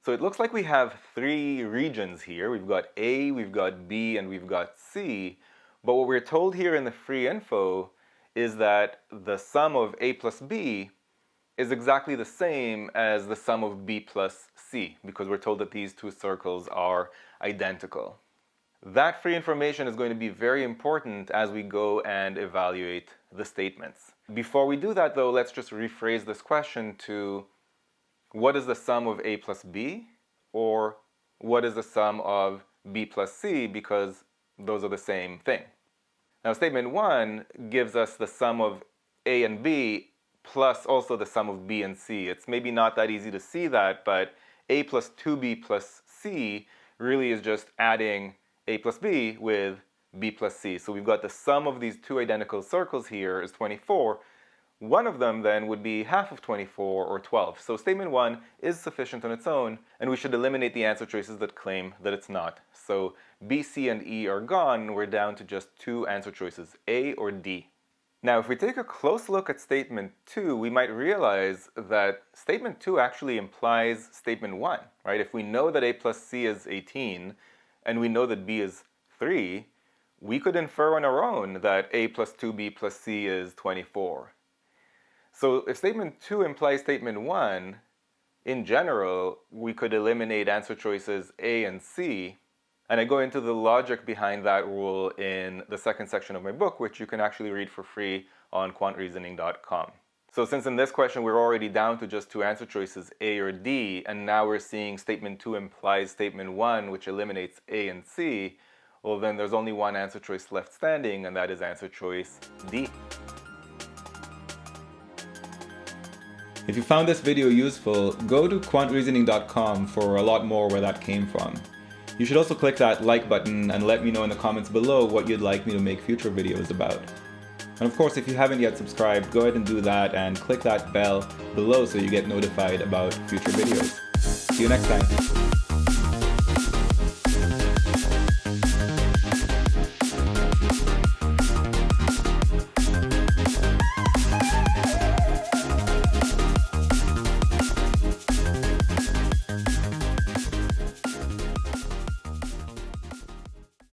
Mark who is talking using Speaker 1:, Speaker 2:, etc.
Speaker 1: So it looks like we have three regions here. We've got A, we've got B, and we've got C. But what we're told here in the free info is that the sum of A plus B is exactly the same as the sum of B plus C, because we're told that these two circles are identical. That free information is going to be very important as we go and evaluate the statements. Before we do that though, let's just rephrase this question to what is the sum of A plus B, or what is the sum of B plus C, because those are the same thing. Now statement 1 gives us the sum of A and B plus also the sum of B and C. It's maybe not that easy to see that, but A plus 2B plus C really is just adding A plus B with B plus C. So we've got the sum of these two identical circles here is 24. One of them then would be half of 24, or 12. So statement 1 is sufficient on its own, and we should eliminate the answer choices that claim that it's not. So B, C, and E are gone, and we're down to just two answer choices, A or D. Now if we take a close look at statement 2, we might realize that statement 2 actually implies statement 1, right? If we know that A plus C is 18, and we know that B is 3, we could infer on our own that A plus 2B plus C is 24. So if statement 2 implies statement 1, in general, we could eliminate answer choices A and C. And I go into the logic behind that rule in the second section of my book, which you can actually read for free on quantreasoning.com. So since in this question we're already down to just two answer choices, A or D, and now we're seeing statement 2 implies statement 1, which eliminates A and C, well then there's only one answer choice left standing, and that is answer choice D. If you found this video useful, go to quantreasoning.com for a lot more where that came from. You should also click that like button and let me know in the comments below what you'd like me to make future videos about. And of course, if you haven't yet subscribed, go ahead and do that and click that bell below so you get notified about future videos. See you next time.